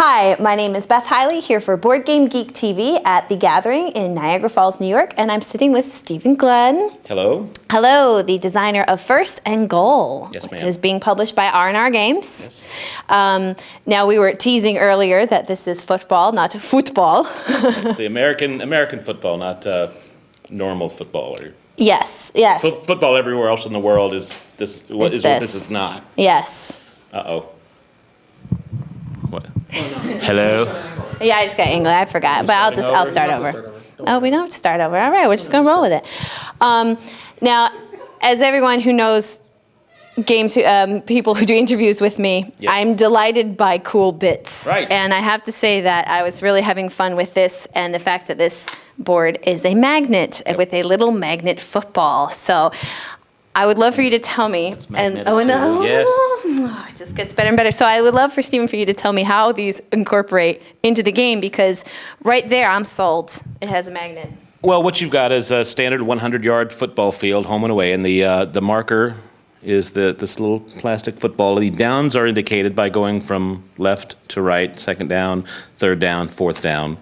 Hi, my name is Beth Hiley, here for Board Game Geek TV at The Gathering in Niagara Falls, New York, and I'm sitting with Stephen Glenn. Hello. Hello, the designer of First and Goal, Yes, which ma'am. is being published by R&R Games. Yes. Now, we were teasing earlier that this is football, not football. It's the American football, not normal football. Or Yes, yes. football everywhere else in the world is what this is not. Yes. Uh-oh. What? Hello. Yeah, I just got English. I forgot, but I'll start over. Oh, we don't have to start over. All right, we're just gonna roll with it. Now, as everyone who knows games, people who do interviews with me, Yes. I'm delighted by cool bits. Right. And I have to say that I was really having fun with this, and the fact that this board is a magnet with a little magnet football. So I would love for you to tell me. magnetic Oh no! too, yes. It just gets better and better. So I would love for Stephen for you to tell me how these incorporate into the game, because right there I'm sold. It has a magnet. Well, what you've got is a standard 100-yard football field, home and away, and the marker is this little plastic football. The downs are indicated by going from left to right, second down, third down, fourth down,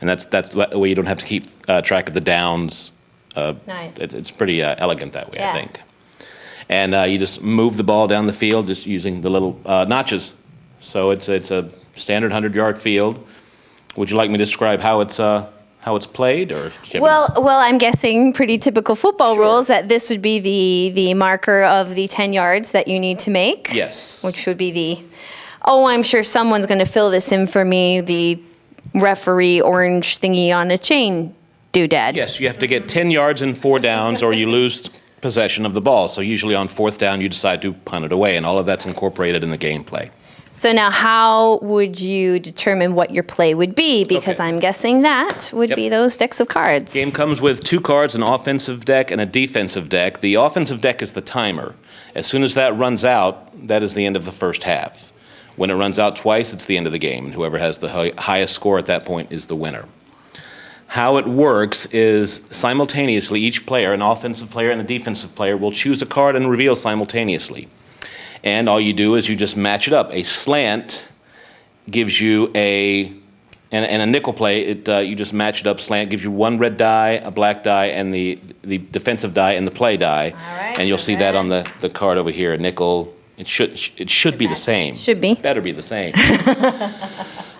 and that's the way you don't have to keep track of the downs. Nice. It's pretty elegant that way, Yeah. I think. And you just move the ball down the field just using the little notches. So it's a standard 100-yard field. Would you like me to describe how it's played, or? do you have any- Well, I'm guessing pretty typical football rules that this would be the marker of the 10 yards that you need to make. Yes. Which would be I'm sure someone's going to fill this in for me, the referee orange thingy on a chain doodad. Yes, you have to get 10 yards and 4 downs, or you lose possession of the ball. So usually on fourth down, you decide to punt it away, and all of that's incorporated in the gameplay. So now how would you determine what your play would be? Because Okay. I'm guessing that would Yep. be those decks of cards. Game comes with 2 cards, an offensive deck and a defensive deck. The offensive deck is the timer. As soon as that runs out, that is the end of the first half. When it runs out twice, it's the end of the game, and whoever has the highest score at that point is the winner. How it works is simultaneously each player, an offensive player and a defensive player, will choose a card and reveal simultaneously. And all you do is you just match it up. A slant gives you and a nickel play, you just match it up. Slant gives you 1 red die, a black die, and the defensive die and the play die. All right, And you'll so see that on the card over here, a nickel. It should be the same. Should be. Better be the same.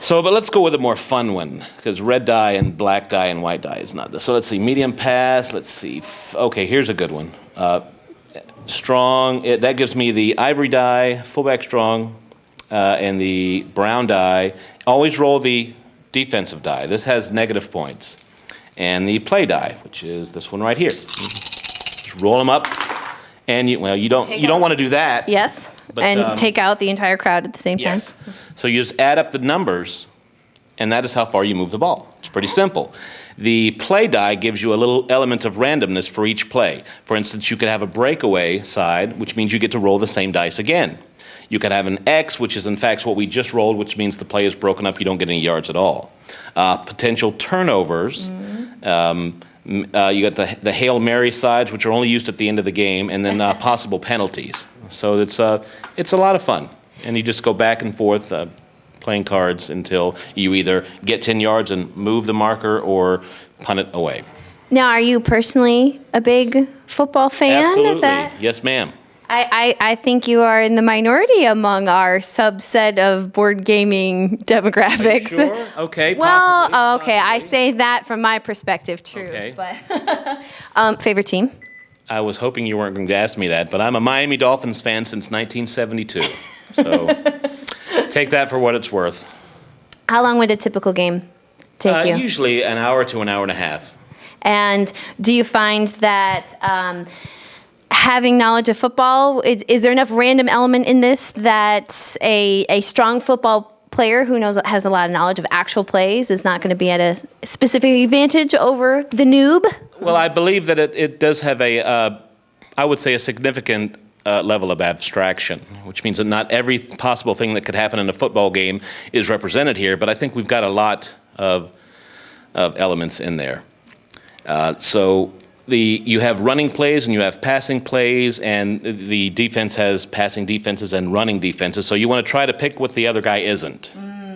But let's go with a more fun one, because red die and black die and white die is not this. So let's see, medium pass, let's see. Okay, here's a good one. Strong, that gives me the ivory die, fullback strong, and the brown die. Always roll the defensive die. This has negative points. And the play die, which is this one right here. Just roll them up, and you don't want to do that. Yes, But, and take out the entire crowd at the same time. Yes. So you just add up the numbers, and that is how far you move the ball. It's pretty simple. The play die gives you a little element of randomness for each play. For instance, you could have a breakaway side, which means you get to roll the same dice again. You could have an X, which is in fact what we just rolled, which means the play is broken up, you don't get any yards at all. Potential turnovers. You got the Hail Mary sides, which are only used at the end of the game, and then possible penalties. So it's a lot of fun. And you just go back and forth playing cards until you either get 10 yards and move the marker or punt it away. Now, are you personally a big football fan? Absolutely. Yes, ma'am. I think you are in the minority among our subset of board gaming demographics. Sure? Okay, Well, possibly. okay, I say that from my perspective, true. Okay. But favorite team? I was hoping you weren't going to ask me that, but I'm a Miami Dolphins fan since 1972. So take that for what it's worth. How long would a typical game take you? Usually an hour to an hour and a half. And do you find that having knowledge of football, is there enough random element in this that a strong football player who has a lot of knowledge of actual plays is not going to be at a specific advantage over the noob? Well, I believe that it does have I would say a significant level of abstraction, which means that not every possible thing that could happen in a football game is represented here, but I think we've got a lot of elements in there. You have running plays and you have passing plays, and the defense has passing defenses and running defenses. So you want to try to pick what the other guy isn't.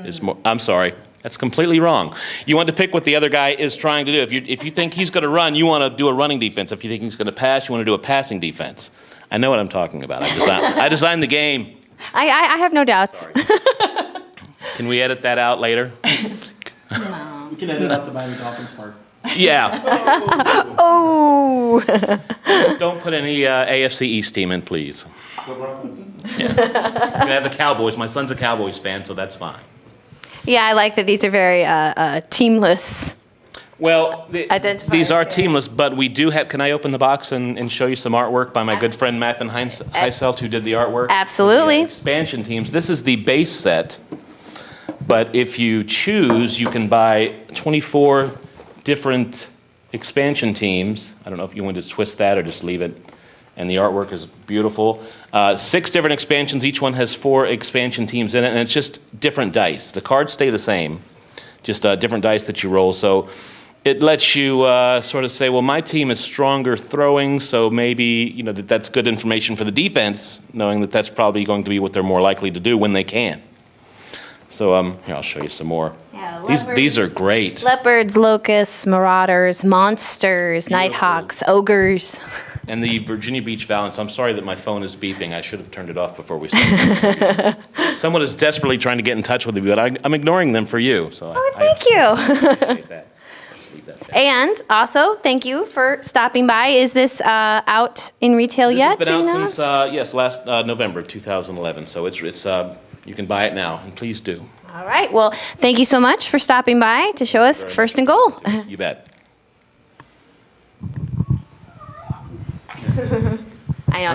is more. I'm sorry. That's completely wrong. You want to pick what the other guy is trying to do. If you think he's going to run, you want to do a running defense. If you think he's going to pass, you want to do a passing defense. I know what I'm talking about. I designed the game. I have no doubts. Sorry. Can we edit that out later? We can edit out the Miami Dolphins part. Yeah. Oh. Just don't put any AFC East team in, please. Yeah. You can have the Cowboys. My son's a Cowboys fan, so that's fine. Yeah, I like that these are very teamless. Well, Identifiers, these are yeah. teamless, but we do have. Can I open the box and show you some artwork by my good friend Matthew Heiselt, who did the artwork? Absolutely. The expansion teams. This is the base set, but if you choose, you can buy 24 different expansion teams. I don't know if you want to twist that or just leave it. And the artwork is beautiful. 6 different expansions. Each one has 4 expansion teams in it, and it's just different dice. The cards stay the same, just different dice that you roll. So it lets you sort of say, well, my team is stronger throwing, so maybe that's good information for the defense, knowing that that's probably going to be what they're more likely to do when they can. So here, I'll show you some more. Yeah, These are great. Leopards, locusts, marauders, monsters, nighthawks, ogres. And the Virginia Beach Valance. I'm sorry that my phone is beeping. I should have turned it off before we started. Someone is desperately trying to get in touch with me, but I'm ignoring them for you. So Thank you. I appreciate that. Leave that there. And also, thank you for stopping by. Is this out in retail This yet? has been Do you out know? since last November 2011. So it's you can buy it now, and please do. All right. Well, thank you so much for stopping by to show us Very First much. and Goal. You bet.